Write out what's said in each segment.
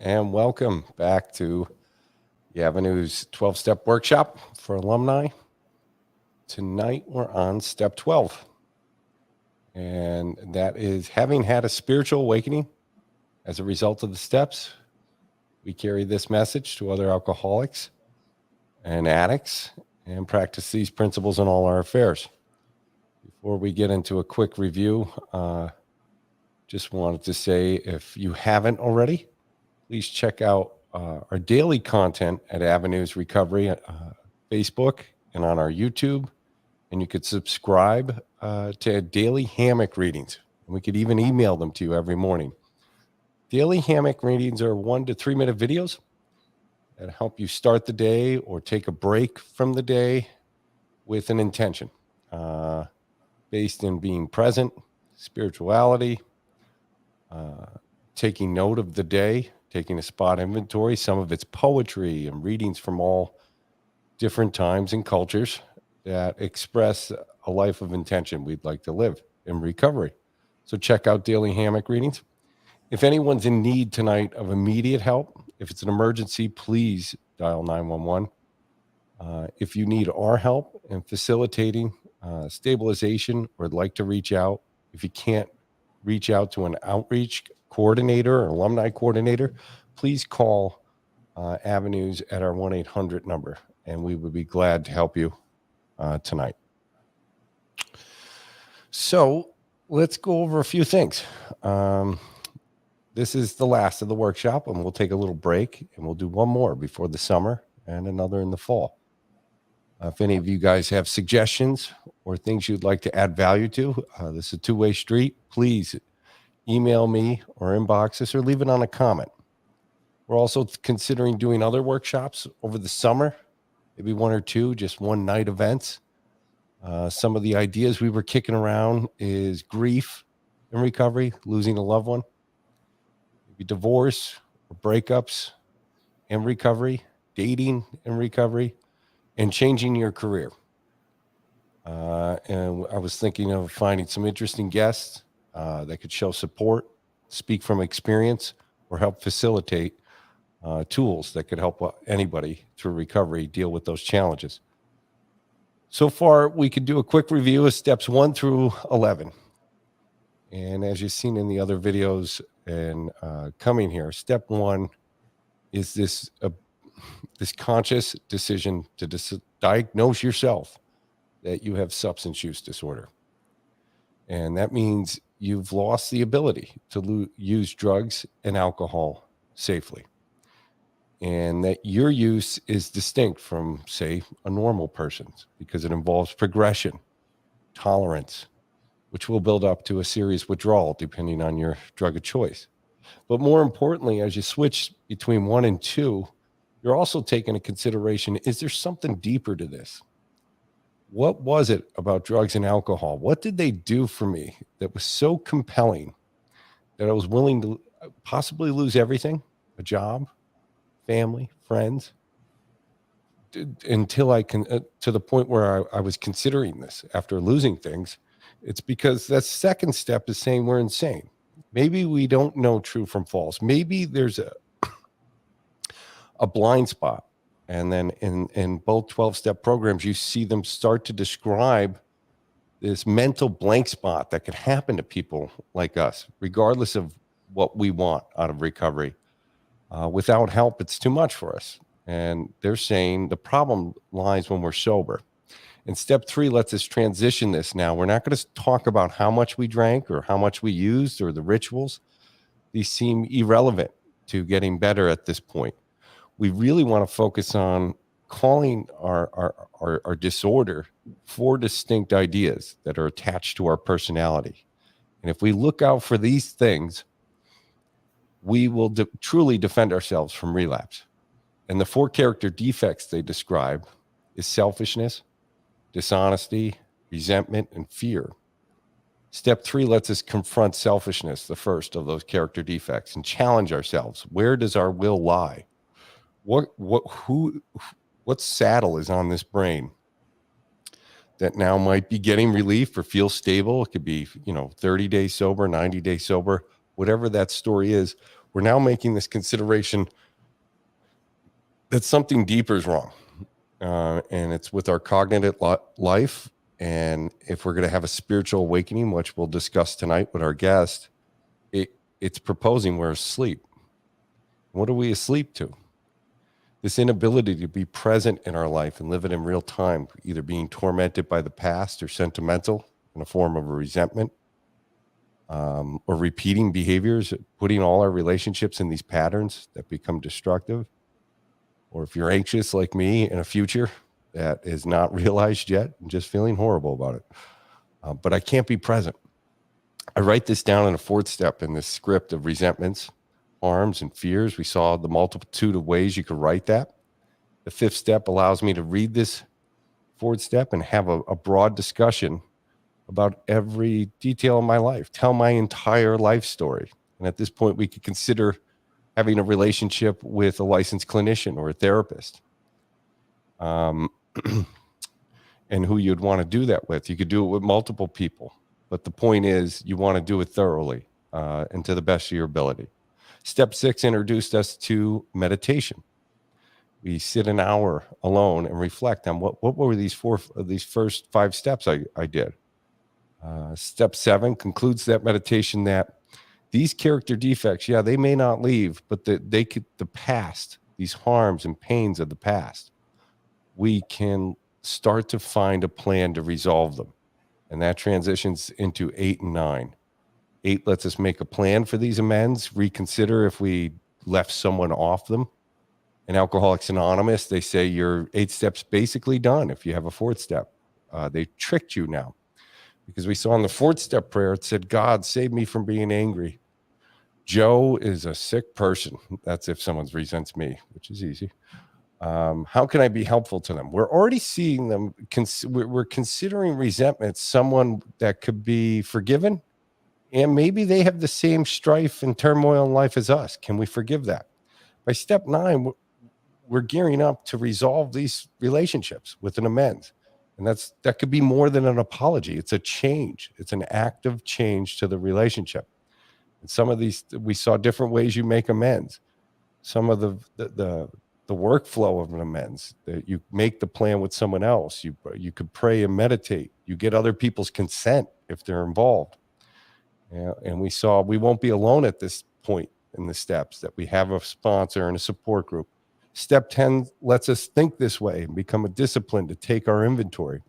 and welcome back to the Avenue's 12-step workshop for alumni. Tonight we're on step 12, and that is having had a spiritual awakening as a result of the steps. We carry this message to other alcoholics and addicts and practice these principles in all our affairs. Before we get into a quick review, just wanted to say, if you haven't already, please check out our daily content at Avenues Recovery, Facebook, and on our YouTube. And you could subscribe to daily hammock readings. And we could even email them to you every morning. Daily hammock readings are 1 to 3 minute videos that help you start the day or take a break from the day with an intention based in being present, spirituality, taking note of the day, taking a spot inventory. Some of it's poetry and readings from all different times and cultures that express a life of intention we'd like to live in recovery. So check out daily hammock readings. If anyone's in need tonight of immediate help, if it's an emergency, please dial 911. If you need our help in facilitating stabilization or would like to reach out, if you can't reach out to an outreach coordinator or alumni coordinator, please call Avenues at our 1-800 number, and we would be glad to help you tonight. So let's go over a few things. This is the last of the workshop, and we'll take a little break, and we'll do one more before the summer and another in the fall. If any of you guys have suggestions or things you'd like to add value to, this is a two-way street. Please email me or inbox us or leave it on a comment. We're also considering doing other workshops over the summer, maybe 1 or 2, just one night events. Some of the ideas we were kicking around is grief in recovery, losing a loved one, maybe divorce or breakups in recovery, dating in recovery, and changing your career. And I was thinking of finding some interesting guests that could show support, speak from experience, or help facilitate tools that could help anybody through recovery deal with those challenges. So far, we could do a quick review of steps 1 through 11. And as you've seen in the other videos and coming here, step 1 is this conscious decision to diagnose yourself that you have substance use disorder. And that means you've lost the ability to use drugs and alcohol safely. And that your use is distinct from, say, a normal person's because it involves progression, tolerance, which will build up to a serious withdrawal depending on your drug of choice. But more importantly, as you switch between 1 and 2, you're also taking into consideration, is there something deeper to this? What was it about drugs and alcohol? What did they do for me that was so compelling that I was willing to possibly lose everything, a job, family, friends, until I can, to the point where I was considering this after losing things? It's because that second step is saying we're insane. Maybe we don't know true from false. Maybe there's a blind spot. And then in both 12-step programs, you see them start to describe this mental blank spot that could happen to people like us, regardless of what we want out of recovery. Without help, it's too much for us. And they're saying the problem lies when we're sober. And step 3 lets us transition this now. We're not going to talk about how much we drank or how much we used or the rituals. These seem irrelevant to getting better at this point. We really want to focus on calling our disorder 4 distinct ideas that are attached to our personality. And if we look out for these things, we will truly defend ourselves from relapse. And the 4 character defects they describe is selfishness, dishonesty, resentment, and fear. Step 3 lets us confront selfishness, the first of those character defects, and challenge ourselves. Where does our will lie? What saddle is on this brain that now might be getting relief or feel stable? It could be, 30 days sober, 90 days sober, whatever that story is. we're now making this consideration that something deeper is wrong. And it's with our cognitive life. And if we're going to have a spiritual awakening, which we'll discuss tonight with our guest, it's proposing we're asleep. What are we asleep to? This inability to be present in our life and live it in real time, either being tormented by the past or sentimental in a form of a resentment, or repeating behaviors, putting all our relationships in these patterns that become destructive. Or if you're anxious like me in a future that is not realized yet, and just feeling horrible about it. But I can't be present. I write this down in a fourth step in this script of resentments, harms, and fears. We saw the multitude of ways you could write that. The fifth step allows me to read this fourth step and have a broad discussion about every detail of my life, tell my entire life story. And at this point, we could consider having a relationship with a licensed clinician or a therapist. And who you'd want to do that with. You could do it with multiple people. But the point is, you want to do it thoroughly and to the best of your ability. Step 6 introduced us to meditation. We sit an hour alone and reflect on what were these first 5 steps I did. Step 7 concludes that meditation that these character defects, they may not leave, but the past, these harms and pains of the past, we can start to find a plan to resolve them. And that transitions into 8 and 9. 8 lets us make a plan for these amends, reconsider if we left someone off them. In Alcoholics Anonymous, they say your 8 steps basically done if you have a 4th step. They tricked you now. Because we saw in the 4th step prayer, it said, God, save me from being angry. Joe is a sick person. That's if someone resents me, which is easy. How can I be helpful to them? We're already seeing them. We're considering resentment someone that could be forgiven, and maybe they have the same strife and turmoil in life as us. Can we forgive that? By step 9, we're gearing up to resolve these relationships with an amends. And that could be more than an apology. It's a change. It's an active change to the relationship. And some of these, we saw different ways you make amends. Some of the workflow of an amends, that you make the plan with someone else. You could pray and meditate. You get other people's consent if they're involved. And we saw we won't be alone at this point in the steps, that we have a sponsor and a support group. Step 10 lets us think this way and become a discipline to take our inventory.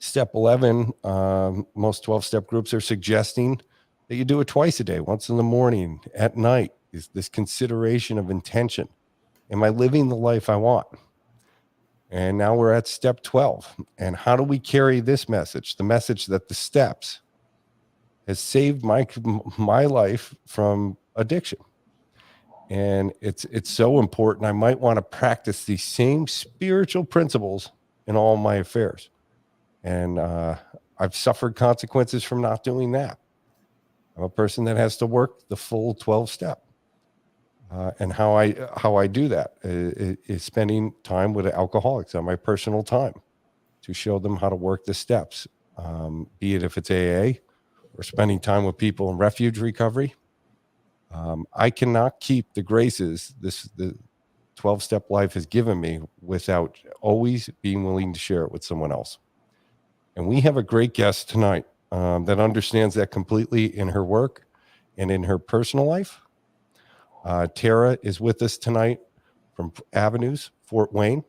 Step 11, most 12-step groups are suggesting that you do it twice a day, once in the morning, at night, is this consideration of intention. Am I living the life I want? And now we're at step 12. And how do we carry this message? The message that the steps has saved my life from addiction. And it's so important. I might want to practice these same spiritual principles in all my affairs. And I've suffered consequences from not doing that. I'm a person that has to work the full 12 step. And how I do that is spending time with alcoholics on my personal time to show them how to work the steps, be it if it's AA or spending time with people in refuge recovery. I cannot keep the graces the 12-step life has given me without always being willing to share it with someone else. And we have a great guest tonight that understands that completely in her work and in her personal life. Tara is with us tonight from Avenues, Fort Wayne.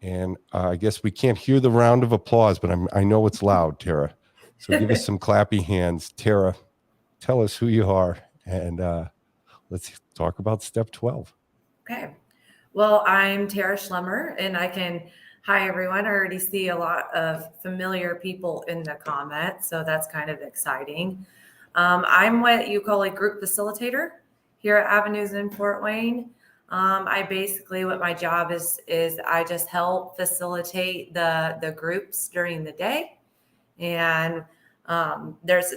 And I guess we can't hear the round of applause, but I know it's loud, Tara. So give us some clappy hands. Tara, tell us who you are, and let's talk about step 12. Okay. Well, I'm Tara Schlemmer, and hi everyone. I already see a lot of familiar people in the comments, so that's kind of exciting. I'm what you call a group facilitator here at Avenues in Fort Wayne. What my job is I just help facilitate the groups during the day. And there's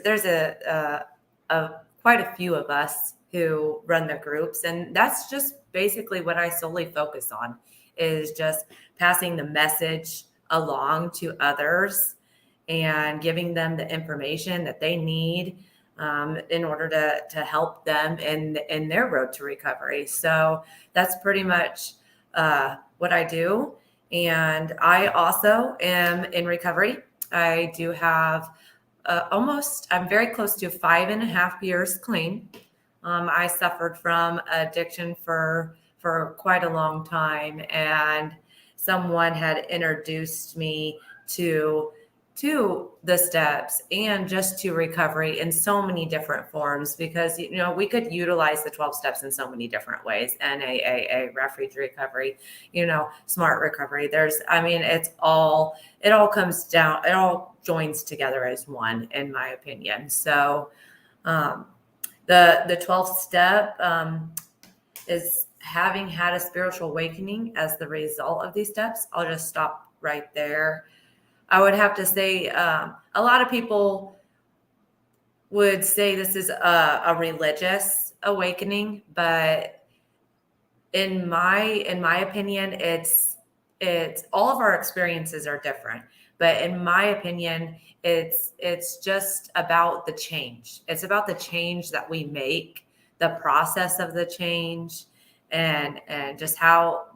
quite a few of us who run the groups. And that's just basically what I solely focus on, is just passing the message along to others and giving them the information that they need in order to help them in their road to recovery. So that's pretty much what I do. And I also am in recovery. I do have I'm very close to 5.5 years clean. I suffered from addiction for quite a long time, and someone had introduced me to the steps and just to recovery in so many different forms, because we could utilize the 12 steps in so many different ways: NAAA, refuge recovery, smart recovery. It all comes down, it all joins together as one, in my opinion. So the 12th step is having had a spiritual awakening as the result of these steps. I'll just stop right there. I would have to say a lot of people would say this is a religious awakening, but in my opinion, it's all of our experiences are different. But in my opinion, it's just about the change. It's about the change that we make, the process of the change, and just how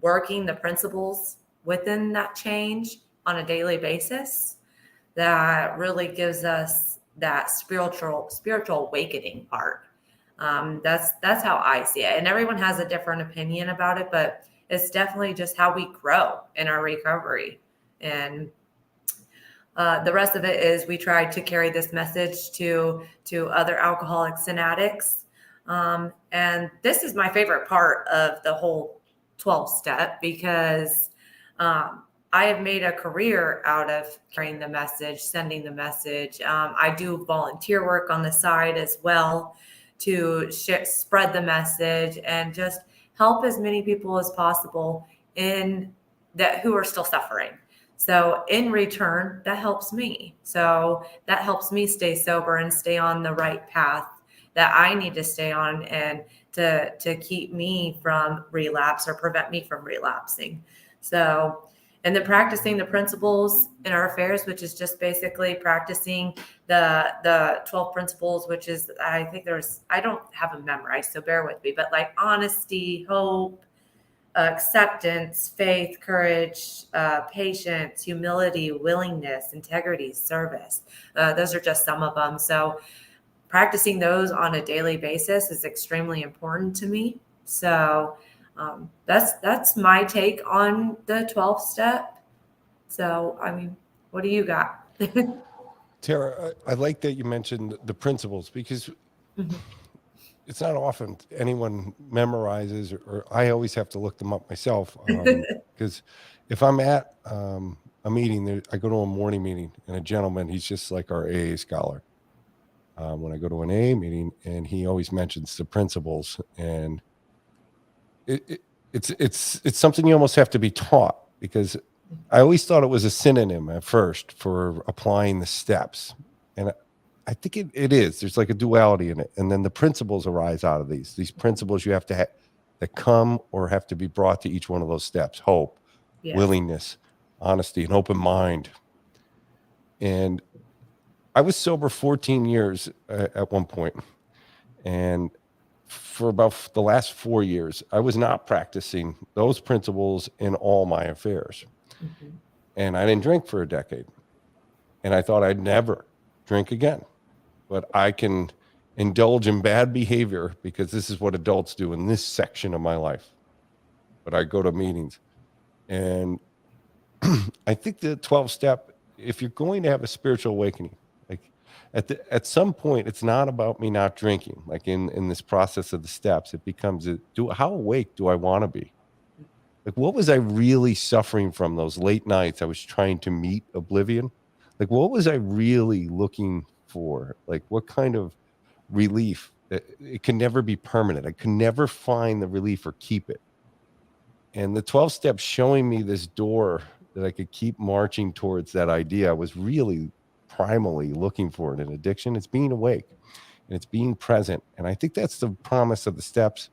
working the principles within that change on a daily basis that really gives us that spiritual awakening part. That's how I see it. And everyone has a different opinion about it, but it's definitely just how we grow in our recovery. And the rest of it is we try to carry this message to other alcoholics and addicts. And this is my favorite part of the whole 12 step, because I have made a career out of carrying the message, sending the message. I do volunteer work on the side as well to spread the message and just help as many people as possible who are still suffering. So in return, that helps me. So that helps me stay sober and stay on the right path that I need to stay on, and to keep me from relapse or prevent me from relapsing. So, and then practicing the principles in our affairs, which is just basically practicing the 12 principles, which is, I don't have them memorized, so bear with me, but like honesty, hope, acceptance, faith, courage, patience, humility, willingness, integrity, service. Those are just some of them. So practicing those on a daily basis is extremely important to me. So that's my take on the 12th step. So, what do you got? Tara, I like that you mentioned the principles, because it's not often anyone memorizes, or I always have to look them up myself. Because if I'm at a meeting, I go to a morning meeting, and a gentleman, he's just like our AA scholar. When I go to an AA meeting, and he always mentions the principles, and it's something you almost have to be taught, because I always thought it was a synonym at first for applying the steps. And I think it is. There's like a duality in it. And then the principles arise out of these principles you have to that come or have to be brought to each one of those steps: hope, Yes. willingness, honesty, an open mind. And I was sober 14 years at one point. And for about the last 4 years, I was not practicing those principles in all my affairs. Mm-hmm. And I didn't drink for a decade. And I thought I'd never drink again. But I can indulge in bad behavior because this is what adults do in this section of my life. But I go to meetings. And I think the 12 step, if you're going to have a spiritual awakening, like at some point, it's not about me not drinking. Like in this process of the steps, it becomes how awake do I want to be? Like, what was I really suffering from those late nights I was trying to meet oblivion? Like, what was I really looking for? Like, what kind of relief? It can never be permanent. I can never find the relief or keep it. And the 12 steps showing me this door that I could keep marching towards that idea I was really primally looking for in an addiction. It's being awake and it's being present. And I think that's the promise of the steps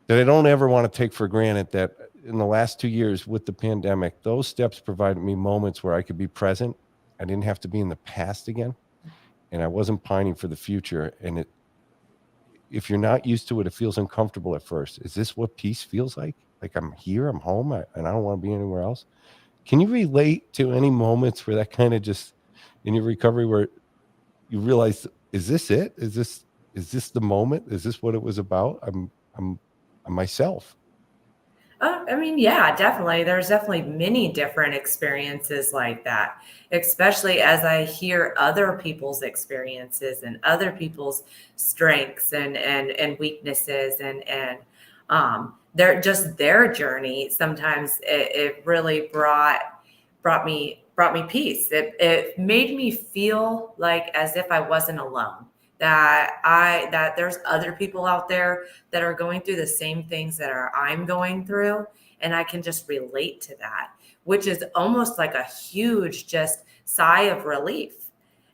that I don't ever want to take for granted, that in the last 2 years with the pandemic, those steps provided me moments where I could be present. I didn't have to be in the past again. and I wasn't pining for the future. And if you're not used to it, it feels uncomfortable at first. Is this what peace feels like? Like I'm here, I'm home, and I don't want to be anywhere else. Can you relate to any moments where that kind of just in your recovery where you realize, is this it? Is this the moment? Is this what it was about? I'm myself. I mean, yeah, definitely. There's definitely many different experiences like that, especially as I hear other people's experiences and other people's strengths and weaknesses and their journey. Sometimes it really brought me peace. It made me feel like as if I wasn't alone. That there's other people out there that are going through the same things I'm going through, and I can just relate to that, which is almost like a huge just sigh of relief.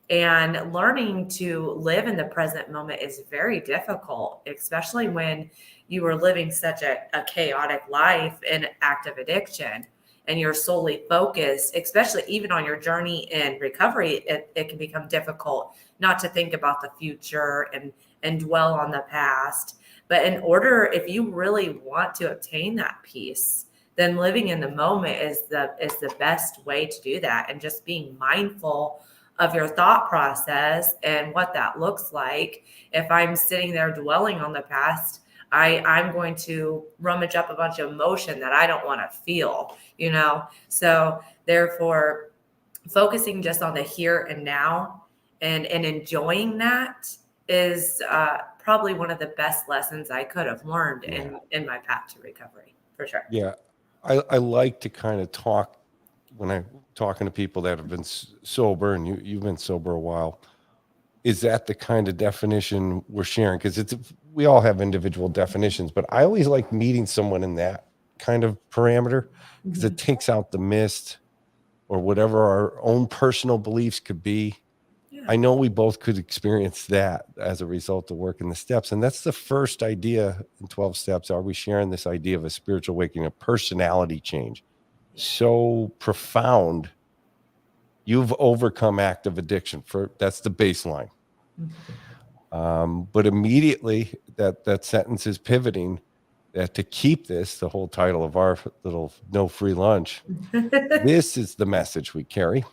And learning to live in the present moment is very difficult, especially when you are living such a chaotic life in active addiction and you're solely focused, especially even on your journey in recovery. It can become difficult not to think about the future and dwell on the past. But if you really want to obtain that peace, then living in the moment is the best way to do that. And just being mindful of your thought process and what that looks like. If I'm sitting there dwelling on the past, I'm going to rummage up a bunch of emotion that I don't want to feel, So therefore, focusing just on the here and now and enjoying that is probably one of the best lessons I could have learned in my path to recovery, for sure. Yeah. I like to kind of talk when I'm talking to people that have been sober, and you've been sober a while. Is that the kind of definition we're sharing? Because we all have individual definitions, but I always like meeting someone in that kind of parameter because it takes out the mist or whatever our own personal beliefs could be. Yeah. I know we both could experience that as a result of working the steps. And that's the first idea in 12 steps. Are we sharing this idea of a spiritual awakening, a personality change? So profound. You've overcome active addiction. That's the baseline. But immediately that sentence is pivoting that to keep this, the whole title of our little no free lunch, this is the message we carry.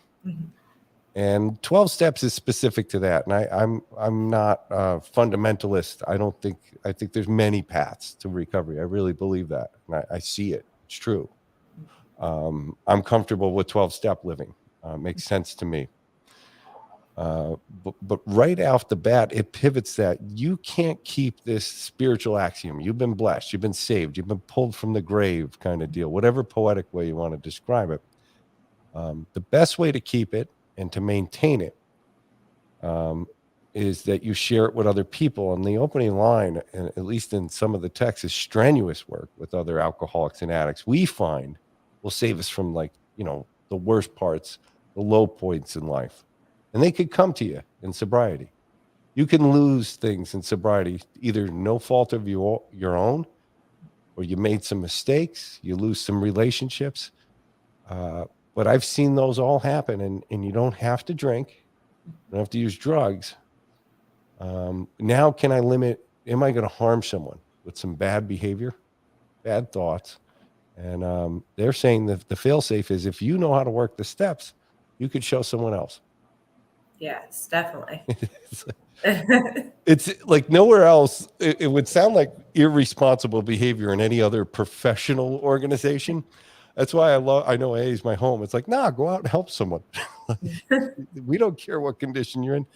And 12 steps is specific to that. And I'm not a fundamentalist. I think there's many paths to recovery. I really believe that. And I see it. It's true. I'm comfortable with 12-step living. Makes sense to me. But right off the bat, it pivots that you can't keep this spiritual axiom. You've been blessed. You've been saved. You've been pulled from the grave kind of deal, whatever poetic way you want to describe it. The best way to keep it and to maintain it is that you share it with other people. And the opening line, and at least in some of the text, is strenuous work with other alcoholics and addicts. We find will save us from the worst parts, the low points in life. And they could come to you in sobriety. You can lose things in sobriety, either no fault of your own, or you made some mistakes, you lose some relationships. But I've seen those all happen, and you don't have to drink. You don't have to use drugs. Now, am I going to harm someone with some bad behavior, bad thoughts? And they're saying that the fail-safe is if you know how to work the steps, you could show someone else. Yes, definitely. It's like nowhere else. It would sound like irresponsible behavior in any other professional organization. That's why I know AA is my home. It's like, nah, go out and help someone. We don't care what condition you're in.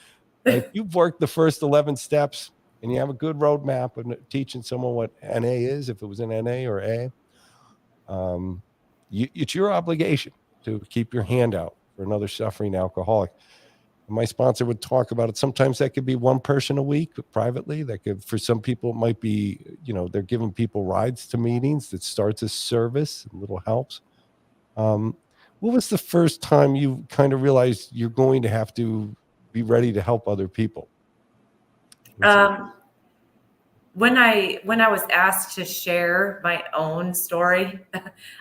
Like, you've worked the first 11 steps and you have a good roadmap and teaching someone what NA is, if it was an NA or A. It's your obligation to keep your hand out for another suffering alcoholic. My sponsor would talk about it. Sometimes that could be one person a week privately. That could, for some people, it might be, they're giving people rides to meetings that starts as service, and little helps. What was the first time you kind of realized you're going to have to be ready to help other people? when I was asked to share my own story,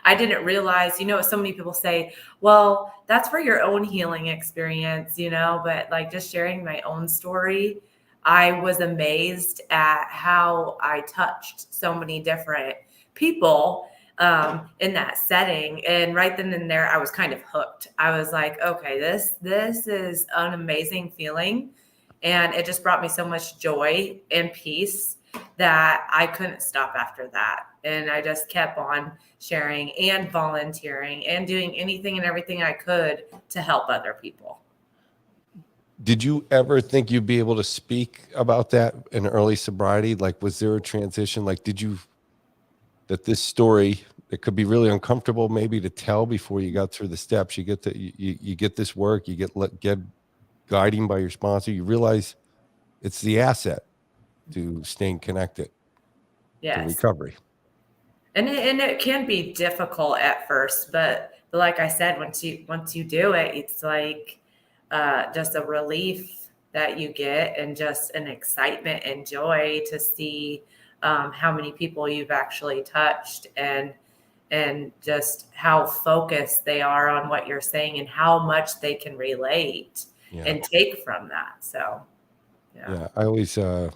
I didn't realize, so many people say, well, that's for your own healing experience, but like just sharing my own story, I was amazed at how I touched so many different people in that setting. And right then and there, I was kind of hooked. I was like, okay, this is an amazing feeling. And it just brought me so much joy and peace that I couldn't stop after that. And I just kept on sharing and volunteering and doing anything and everything I could to help other people. Did you ever think you'd be able to speak about that in early sobriety? Like, was there a transition? Like, that this story, it could be really uncomfortable maybe to tell before you got through the steps, you get you get this work, you get guiding by your sponsor, you realize it's the asset to staying connected to Yes. recovery. And it can be difficult at first, but like I said, once you do it, it's like just a relief that you get and just an excitement and joy to see how many people you've actually touched and just how focused they are on what you're saying and how much they can relate Yeah. and take from that. So, yeah. Yeah. I always, when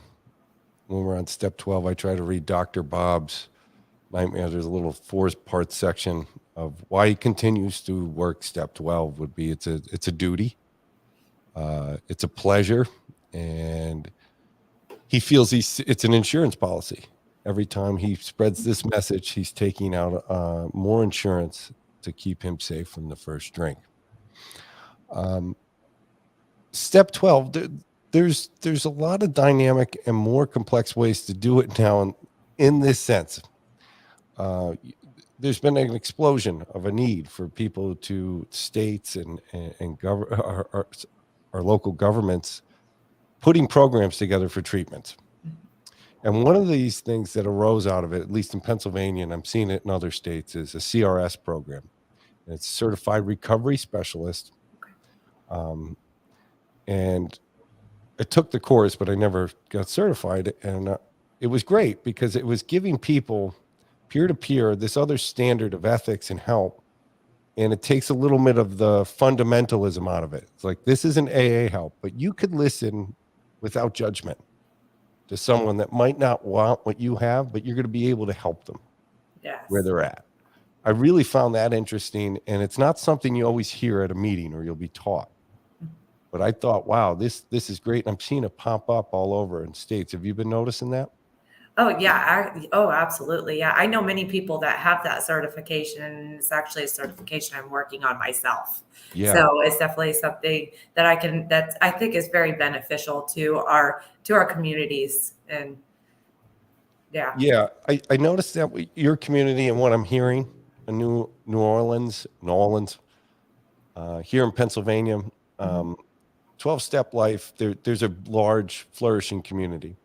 we're on step 12, I try to read Dr. Bob's Nightmare. There's a little 4-part section of why he continues to work. Step 12 would be it's a duty, it's a pleasure, and he feels it's an insurance policy. Every time he spreads this message, he's taking out more insurance to keep him safe from the first drink. Step 12, there's a lot of dynamic and more complex ways to do it now in this sense. There's been an explosion of a need for people to states and our local governments putting programs together for treatment. And one of these things that arose out of it, at least in Pennsylvania, and I'm seeing it in other states, is a CRS program. And it's Certified Recovery Specialist. And I took the course, but I never got certified. And it was great because it was giving people peer to peer this other standard of ethics and help. And it takes a little bit of the fundamentalism out of it. It's like, this is an AA help, but you could listen without judgment to someone that might not want what you have, but you're going to be able to help them where Yes. they're at. I really found that interesting. And it's not something you always hear at a meeting or you'll be taught. But I thought, wow, this is great. I'm seeing it pop up all over in states. Have you been noticing that? Oh yeah. Oh, absolutely. Yeah. I know many people that have that certification, and it's actually a certification I'm working on myself. Yeah. So it's definitely something that I think is very beneficial to our communities. And yeah. Yeah. I noticed that with your community and what I'm hearing in New Orleans, here in Pennsylvania, 12-step life, there's a large flourishing community.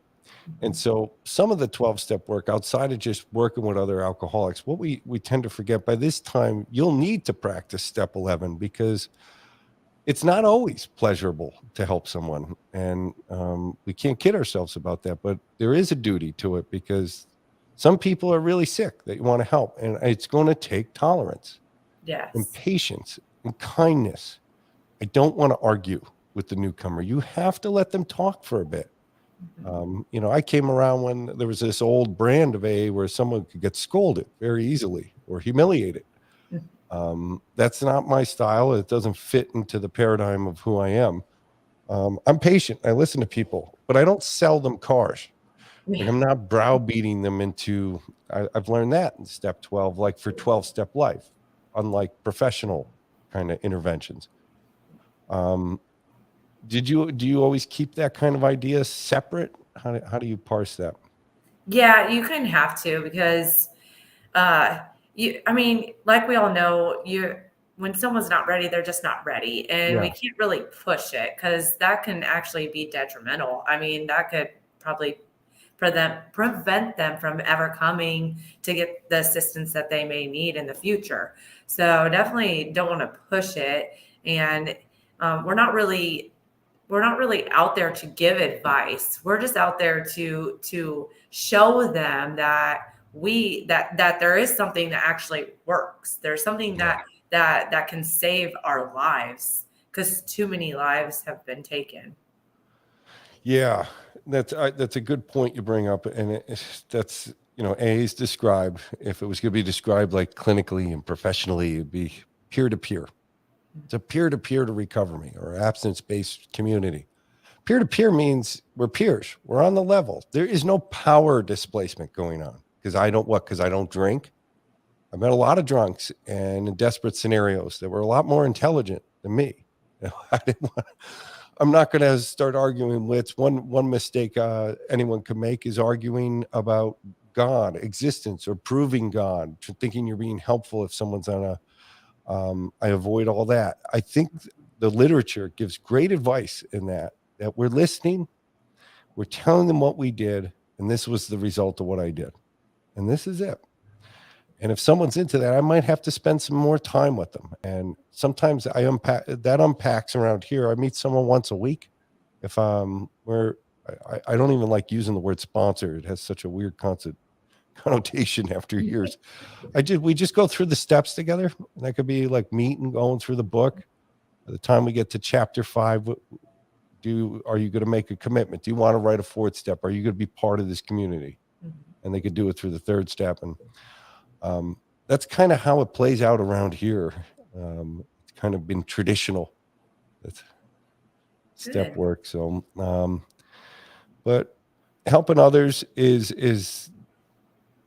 And so some of the 12-step work outside of just working with other alcoholics, what we tend to forget, by this time, you'll need to practice step 11 because it's not always pleasurable to help someone. And we can't kid ourselves about that, but there is a duty to it because some people are really sick that you want to help. And it's going to take tolerance and Yes. patience and kindness. I don't want to argue with the newcomer. You have to let them talk for a bit. I came around when there was this old brand of AA where someone could get scolded very easily or humiliated. That's not my style. It doesn't fit into the paradigm of who I am. I'm patient. I listen to people, but I don't sell them cars. Like, I'm not browbeating them into, I've learned that in step 12, like for 12-step life, unlike professional kind of interventions. Do you always keep that kind of idea separate? How do you parse that? Yeah, you kind of have to because I mean, like we all know, when someone's not ready, they're just not ready. And we Yeah. can't really push it because that can actually be detrimental. I mean, that could probably prevent them from ever coming to get the assistance that they may need in the future. So definitely don't want to push it. And we're not really we're not really out there to give advice. We're just out there to show them that that there is something that actually works. There's something that can save our lives, because too many lives have been taken. Yeah, that's a good point you bring up, and that's A is described. If it was going to be described like clinically and professionally, it'd be peer to peer. It's a peer to peer to recovery or abstinence based community. Peer to peer means we're peers. We're on the level. There is no power displacement going on because I don't drink. I met a lot of drunks and in desperate scenarios that were a lot more intelligent than me. I'm not going to start arguing with one mistake anyone could make is arguing about God, existence, or proving God, thinking you're being helpful if someone's on a. I avoid all that. I think the literature gives great advice in that we're listening, we're telling them what we did, and this was the result of what I did, and this is it. And if someone's into that, I might have to spend some more time with them. And sometimes I unpacks around here. I meet someone once a week. If I don't even like using the word sponsor. It has such a weird connotation after years. We just go through the steps together. And that could be like meeting, going through the book. By the time we get to chapter 5, are you going to make a commitment? Do you want to write a 4th step? Are you going to be part of this community? And they could do it through the 3rd step. And that's kind of how it plays out around here. It's kind of been traditional. That's step work. So, but helping others is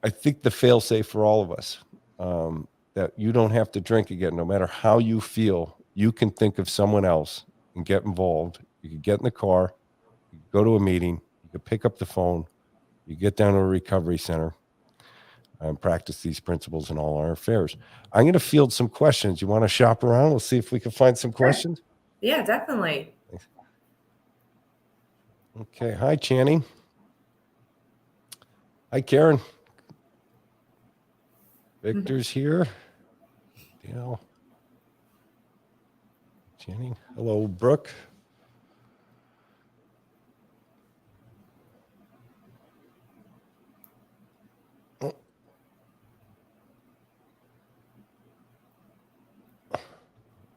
I think the fail-safe for all of us. That you don't have to drink again, no matter how you feel. You can think of someone else and get involved. You can get in the car, you can go to a meeting, you can pick up the phone, you get down to a recovery center. And practice these principles in all our affairs. I'm going to field some questions. You want to shop around? We'll see if we can find some questions. Yeah, definitely. Okay. Hi, Channing. Hi, Karen. Victor's here. Channing. Hello, Brooke.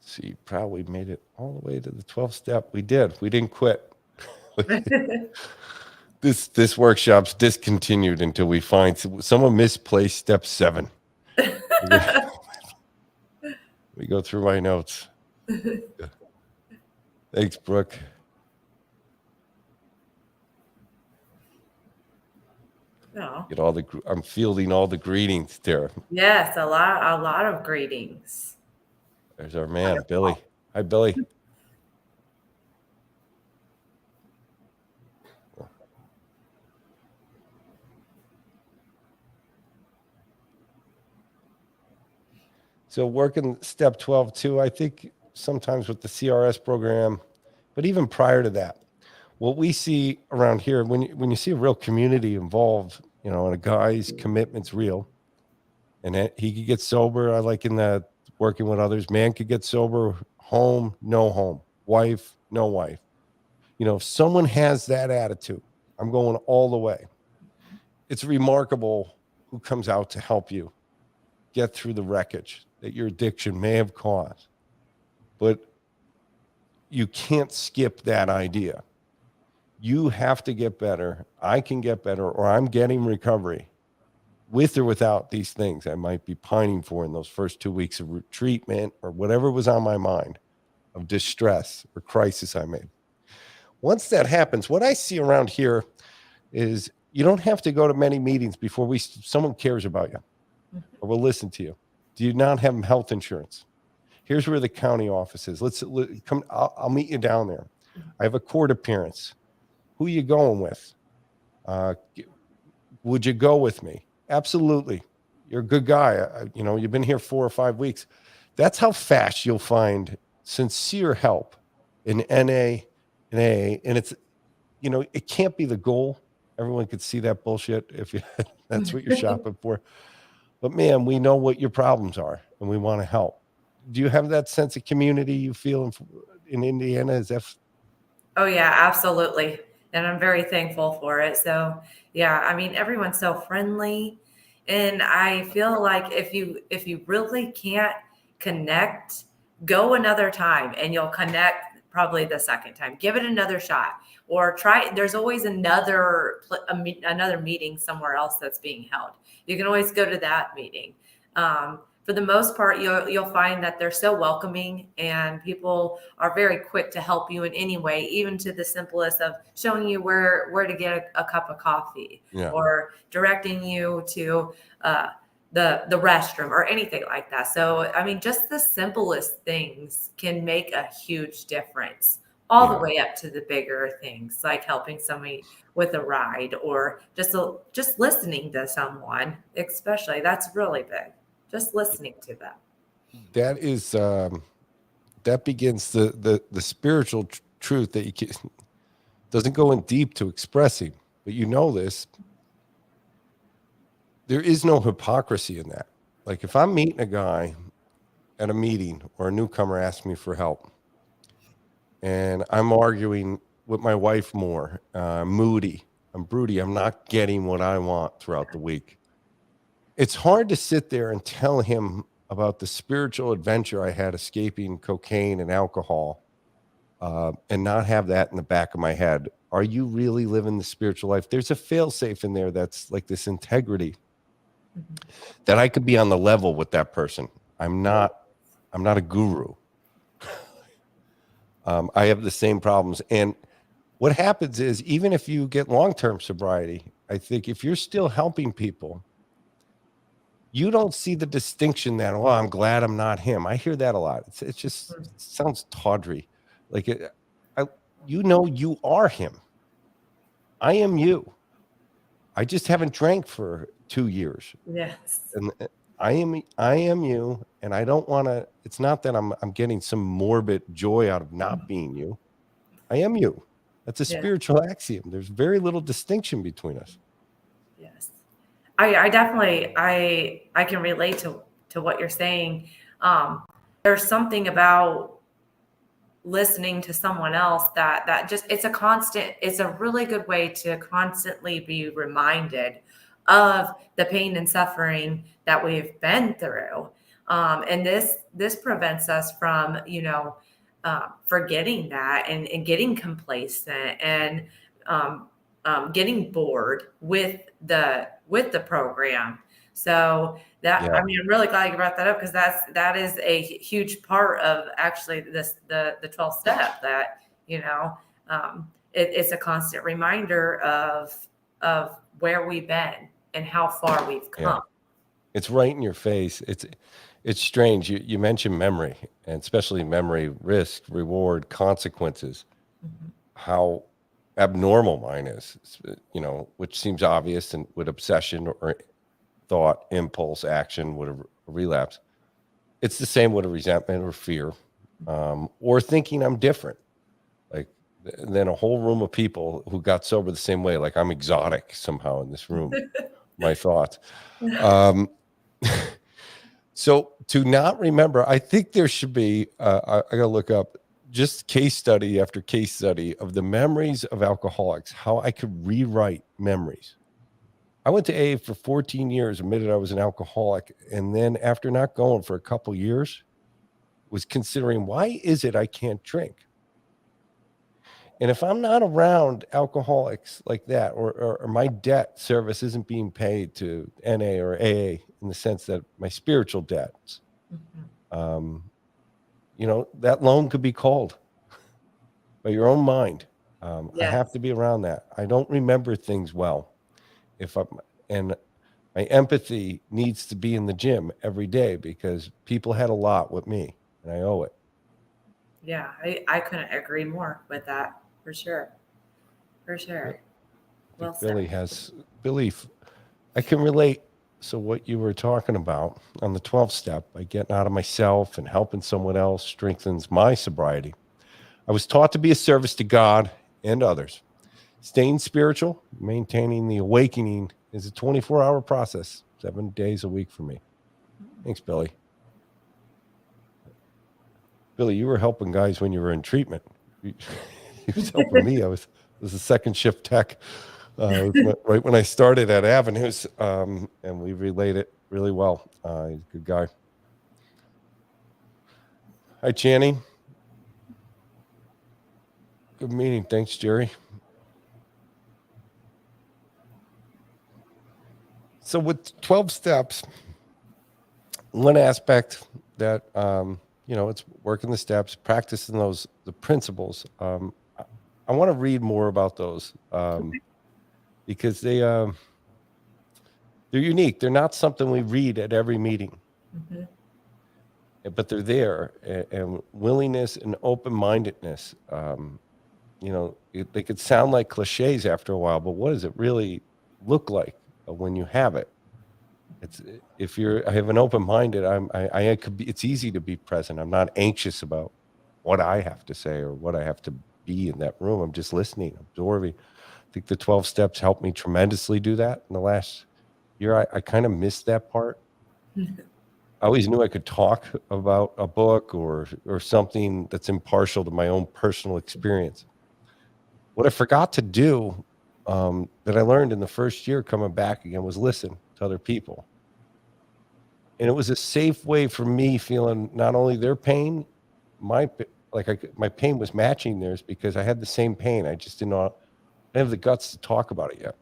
See, probably made it all the way to the 12th step. We did. We didn't quit. This workshop's discontinued until we find someone misplaced step 7. We go through my notes. Thanks, Brooke. Oh. I'm fielding all the greetings, Tara. Yes, a lot of greetings. There's our man, Billy. Hi, Billy. So working step 12 too, I think sometimes with the CRS program, but even prior to that, what we see around here, when you see a real community involved, and a guy's commitment's real, and he could get sober. I like in that working with others, man could get sober, home, no home, wife, no wife. If someone has that attitude, I'm going all the way. It's remarkable who comes out to help you get through the wreckage that your addiction may have caused. But you can't skip that idea. You have to get better. I can get better, or I'm getting recovery with or without these things I might be pining for in those first 2 weeks of treatment or whatever was on my mind of distress or crisis I made. Once that happens, what I see around here is you don't have to go to many meetings before someone cares about you or will listen to you. Do you not have health insurance? Here's where the county office is. Let's come. I'll meet you down there. I have a court appearance. Who are you going with? Would you go with me? Absolutely. You're a good guy. You've been here 4 or 5 weeks. That's how fast you'll find sincere help in NA and AA. And it's, it can't be the goal. Everyone could see that bullshit if that's what you're shopping for. But man, we know what your problems are and we want to help. Do you have that sense of community you feel in Indiana? Is that? Oh yeah, absolutely. And I'm very thankful for it. So yeah, I mean everyone's so friendly. And I feel like if you really can't connect, go another time and you'll connect probably the second time. Give it another shot or try. There's always another meeting somewhere else that's being held. You can always go to that meeting. For the most part, you'll find that they're so welcoming and people are very quick to help you in any way, even to the simplest of showing you where to get a cup of coffee Yeah. or directing you to the restroom or anything like that. So I mean, just the simplest things can make a huge difference, all the Yeah. way up to the bigger things like helping somebody with a ride or just listening to someone, especially that's really big. Just listening to them. That is that begins the spiritual truth that you can, doesn't go in deep to expressing, but you know this. There is no hypocrisy in that. Like if I'm meeting a guy at a meeting or a newcomer asks me for help, and I'm arguing with my wife more, moody, I'm broody, I'm not getting what I want throughout the week. It's hard to sit there and tell him about the spiritual adventure I had escaping cocaine and alcohol, and not have that in the back of my head. Are you really living the spiritual life? There's a failsafe in there that's like this integrity Mhm. that I could be on the level with that person. I'm not. I'm not a guru. I have the same problems, and what happens is even if you get long-term sobriety, I think if you're still helping people, you don't see the distinction that, oh, I'm glad I'm not him. I hear that a lot. It's just it sounds tawdry. Like I, you know, you are him. I am you. I just haven't drank for 2 years, Yes. and I am you. And I don't want to. It's not that I'm getting some morbid joy out of not being you. I am you. That's a Yeah. spiritual axiom. There's very little distinction between us. Yes. I definitely I can relate to what you're saying. There's something about listening to someone else that just it's a really good way to constantly be reminded of the pain and suffering that we've been through. And this prevents us from forgetting that and getting complacent and um, getting bored with the program. So that Yeah. I mean, I'm really glad you brought that up because that is a huge part of actually the 12 step that it's a constant reminder of where we've been and how far we've Yeah. come. It's right in your face. It's strange. You mentioned memory, and especially memory, risk, reward, consequences. Mhm. How abnormal mine is, which seems obvious, and with obsession or thought, impulse, action, with a relapse. It's the same with a resentment or fear, or thinking I'm different, like than a whole room of people who got sober the same way. Like I'm exotic somehow in this room. My thoughts. Um, So to not remember, I think there should be, I got to look up just case study after case study of the memories of alcoholics, how I could rewrite memories. I went to AA for 14 years, admitted I was an alcoholic. And then after not going for a couple years, was considering why is it I can't drink? And if I'm not around alcoholics like that, or my debt service isn't being paid to NA or AA in the sense that my spiritual debts, Mhm. um, that loan could be called by your own mind. I have Yes. to be around that. I don't remember things well. If I'm, and my empathy needs to be in the gym every day because people had a lot with me and I owe it. Yeah, I couldn't agree more with that for sure. For Yeah. sure. I think Well said. Billy has belief. I can relate. So what you were talking about on the 12th step, by getting out of myself and helping someone else strengthens my sobriety. I was taught to be a service to God and others. Staying spiritual, maintaining the awakening is a 24-hour process, 7 days a week for me. Thanks, Billy. Billy, you were helping guys when you were in treatment. He was helping me. I was a second shift tech right when I started at Avenues, and we related really well. He's a good guy. Hi, Channing. Good meeting. Thanks, Jerry. So with 12 steps, one aspect that it's working the steps, practicing the principles. I want to read more about those because they're unique. They're not something we read at every meeting, but they're there. And willingness and open-mindedness. They could sound like cliches after a while, but what does it really look like when you have it? I have an open-minded, I could be, it's easy to be present. I'm not anxious about what I have to say or what I have to be in that room. I'm just listening, absorbing. I think the 12 steps helped me tremendously do that in the last year. I kind of missed that part. I always knew I could talk about a book or something that's impartial to my own personal experience. What I forgot to do, that I learned in the first year coming back again, was listen to other people. And it was a safe way for me feeling not only their pain, my pain was matching theirs because I had the same pain. I just didn't have the guts to talk about it yet.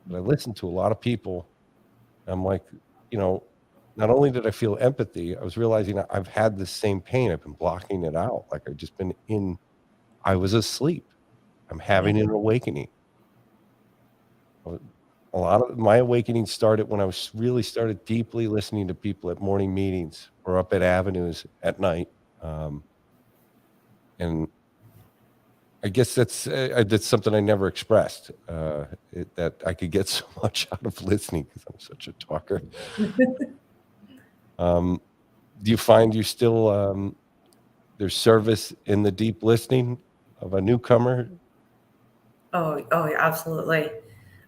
But I listened to a lot of people. I'm like, not only did I feel empathy, I was realizing I've had the same pain. I've been blocking it out. Like I was asleep. I'm having an awakening. A lot of my awakening started when I was really started deeply listening to people at morning meetings or up at Avenues at night. And I guess that's something I never expressed, that I could get so much out of listening because I'm such a talker. Do you find you still, there's service in the deep listening of a newcomer? Oh, yeah, absolutely.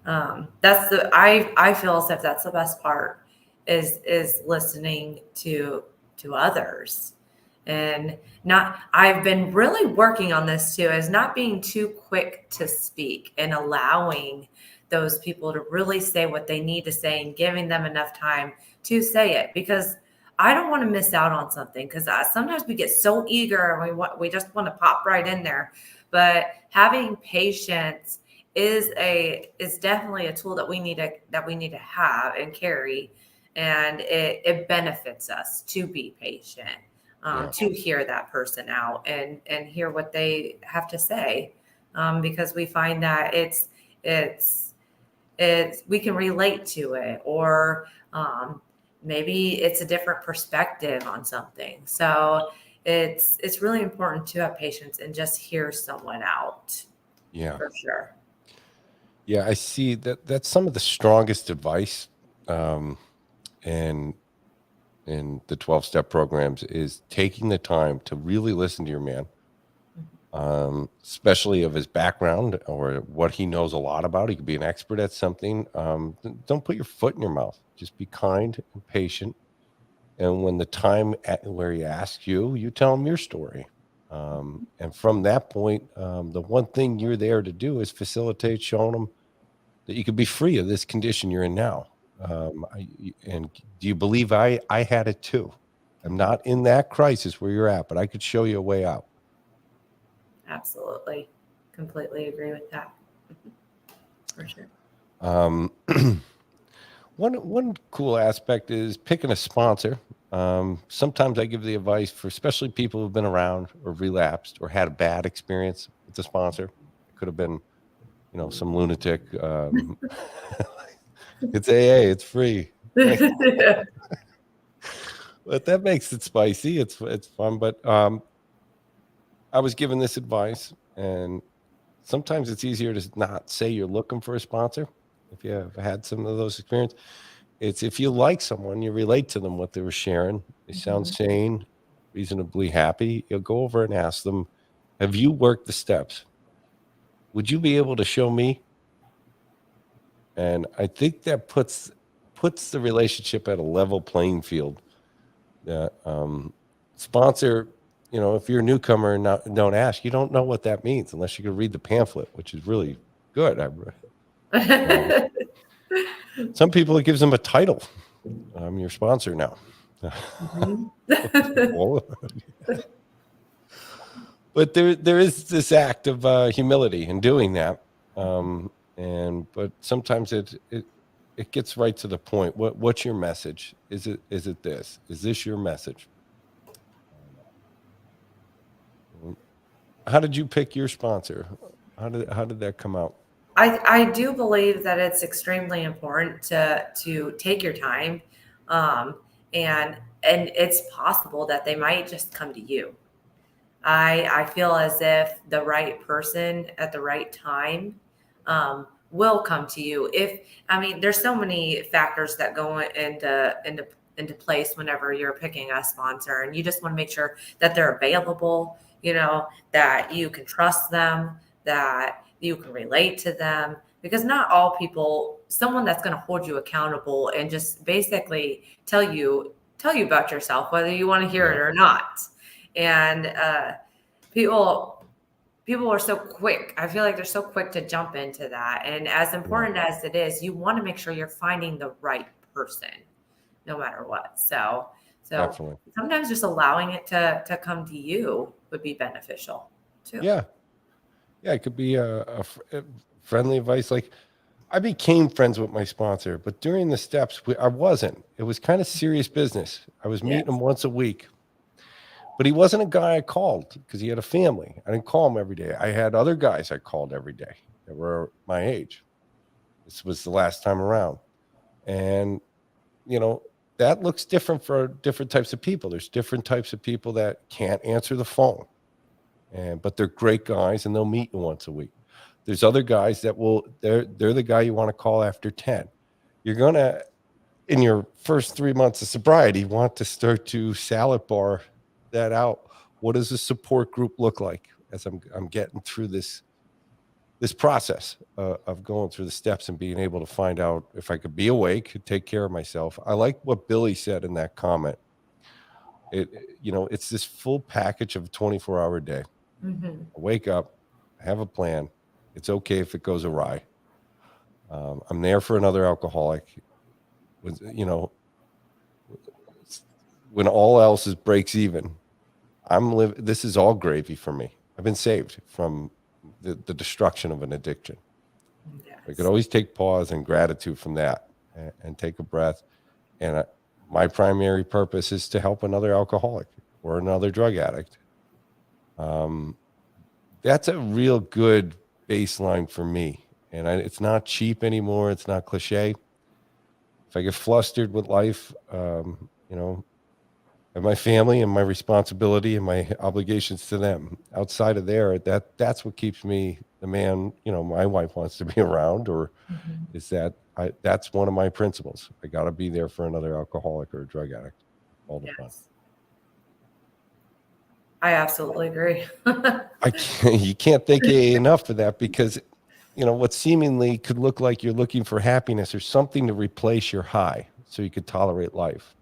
I feel as if that's the best part is listening to others. And not, I've been really working on this too, is not being too quick to speak and allowing those people to really say what they need to say and giving them enough time to say it, because I don't want to miss out on something, because sometimes we get so eager and we just want to pop right in there. But having patience is definitely a tool that we need to have and carry, and it benefits us to be patient, to hear that person out and hear what they have to say, because we find that it's we can relate to it, or maybe it's a different perspective on something. So it's really important to have patience and just hear someone out. Yeah. For sure. Yeah, I see that's some of the strongest advice, and in the 12-step programs is taking the time to really listen to your man, especially of his background or what he knows a lot about. He could be an expert at something. Don't put your foot in your mouth. Just be kind and patient. And when the time where he asks you, you tell him your story. And from that point, the one thing you're there to do is facilitate showing him that you could be free of this condition you're in now. And do you believe I had it too? I'm not in that crisis where you're at, but I could show you a way out. Absolutely. Completely agree with that. For sure. One cool aspect is picking a sponsor. Sometimes I give the advice for especially people who've been around or relapsed or had a bad experience with the sponsor. It could have been, some lunatic. It's AA, it's free. But that makes it spicy. It's fun. But I was given this advice, and sometimes it's easier to not say you're looking for a sponsor if you have had some of those experiences. It's if you like someone, you relate to them, what they were sharing. They sound sane, reasonably happy. You'll go over and ask them, have you worked the steps? Would you be able to show me? And I think that puts the relationship at a level playing field. That sponsor if you're a newcomer and don't ask, you don't know what that means unless you can read the pamphlet, which is really good. Um, some people, it gives them a title. I'm your sponsor now. Mhm. But there is this act of humility in doing that, but sometimes it gets right to the point. What's your message? Is it this? Is this your message? How did you pick your sponsor? How did that come out? I do believe that it's extremely important to take your time, um, and it's possible that they might just come to you. I feel as if the right person at the right time will come to you. If I mean, there's so many factors that go into place whenever you're picking a sponsor, and you just want to make sure that they're available. That you can trust them, that you can relate to them, because not all people. Someone that's going to hold you accountable and just basically tell you about yourself, whether you want to hear Yeah, it or not. And people people are so quick. I feel like they're so quick to jump into that. And as yeah, important as it is, you want to make sure you're finding the right person no matter what. So definitely. sometimes just allowing it to come to you would be beneficial too. Yeah, yeah. It could be a friendly advice. Like, I became friends with my sponsor, but during the steps, I wasn't. It was kind of serious business. I was meeting him Yes. once a week, but he wasn't a guy I called because he had a family. I didn't call him every day. I had other guys I called every day that were my age. This was the last time around. And, you know, that looks different for different types of people. There's different types of people that can't answer the phone, but they're great guys and they'll meet you once a week. There's other guys that they're the guy you want to call after 10. You're going to, in your first 3 months of sobriety, want to start to salad bar that out. What does a support group look like as I'm getting through this process of going through the steps and being able to find out if I could be awake, take care of myself. I like what Billy said in that comment. It's this full package of a 24-hour day. Hmm. I wake up, I have a plan. It's okay if it goes awry. I'm there for another alcoholic. With when all else is breaks even, I'm living. This is all gravy for me. I've been saved from the destruction of an addiction. I could Yes. always take pause and gratitude from that, and take a breath. And my primary purpose is to help another alcoholic or another drug addict. Um, that's a real good baseline for me. And it's not cheap anymore. It's not cliche. If I get flustered with life, and my family and my responsibility and my obligations to them. Outside of there, that's what keeps me the man, my wife wants to be around, or Mhm. is that's one of my principles. I got to be there for another alcoholic or a drug addict all the time. Yes. I absolutely agree. You can't thank AA enough for that, because what seemingly could look like you're looking for happiness or something to replace your high so you could tolerate life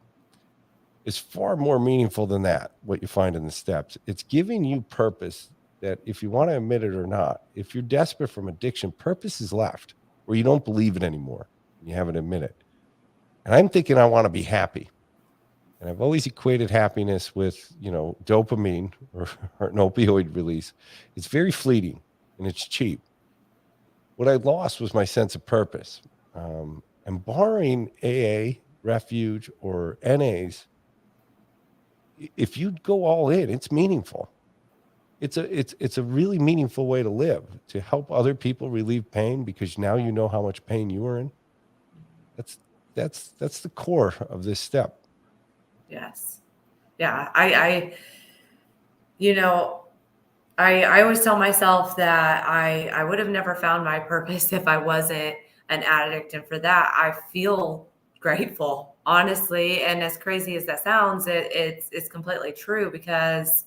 is far more meaningful than that. What you find in the steps, it's giving you purpose. That, if you want to admit it or not, if you're desperate from addiction, purpose is left, or you don't believe it anymore and you haven't admitted it. And I'm thinking I want to be happy, and I've always equated happiness with dopamine, or an opioid release. It's very fleeting and it's cheap. What I lost was my sense of purpose. And barring AA, Refuge, or NAs, if you go all in, it's meaningful. It's a really meaningful way to live, to help other people relieve pain, because now you know how much pain you were in. That's that's the core of this step. Yes. Yeah. You know, I always tell myself that I would have never found my purpose if I wasn't an addict. And for that, I feel grateful, honestly. And as crazy as that sounds, it's completely true, because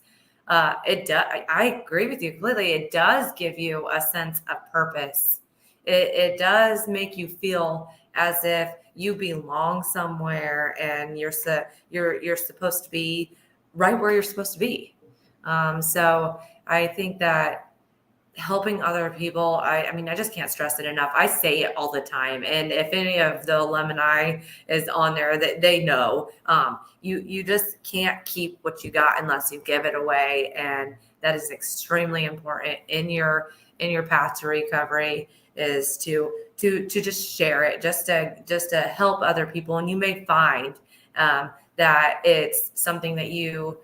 it does. I agree with you completely. It does give you a sense of purpose. It does make you feel as if you belong somewhere, and you're supposed to be right where you're supposed to be. So I think that helping other people, I mean, I just can't stress it enough. I say it all the time. And if any of the alumni is on there, that they know, you just can't keep what you got unless you give it away. And that is extremely important in your path to recovery, is to just share it, just to help other people. And you may find that it's something that you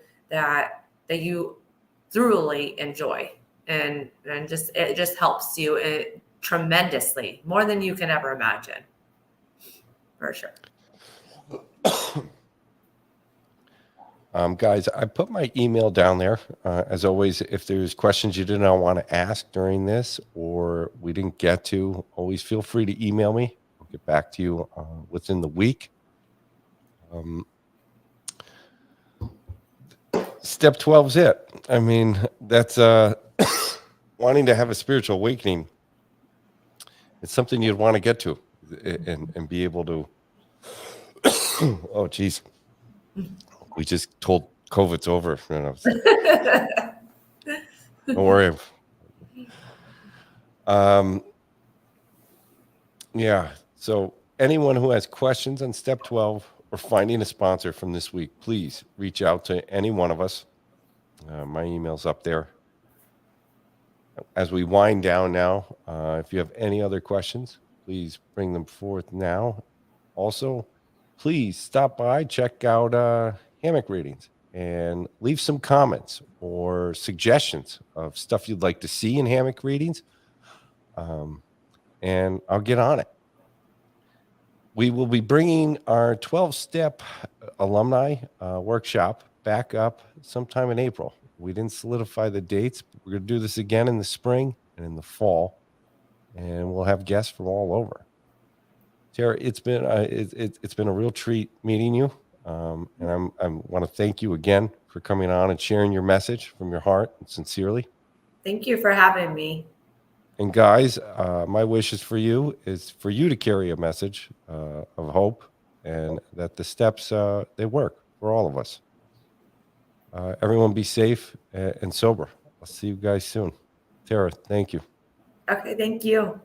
thoroughly enjoy, and just it just helps you tremendously, more than you can ever imagine, for sure. Guys, I put my email down there. As always, if there's questions you did not want to ask during this or we didn't get to, always feel free to email me. I'll get back to you within the week. Step 12 is it. I mean, that's wanting to have a spiritual awakening. It's something you'd want to get to and be able to. Oh, geez. We just told COVID's over. Don't worry. Yeah. So anyone who has questions on step 12 or finding a sponsor from this week, please reach out to any one of us. My email's up there. As we wind down now, if you have any other questions, please bring them forth now. Also, please stop by, check out hammock readings, and leave some comments or suggestions of stuff you'd like to see in hammock readings. And I'll get on it. We will be bringing our 12-step alumni workshop back up sometime in April. We didn't solidify the dates, but we're going to do this again in the spring and in the fall, and we'll have guests from all over. Tara, it's been a real treat meeting you, and I want to thank you again for coming on and sharing your message from your heart and sincerely. Thank you for having me. And guys, my wishes for you is for you to carry a message of hope, and that the steps they work for all of us. Everyone be safe and sober. I'll see you guys soon. Tara, thank you. Okay, thank you.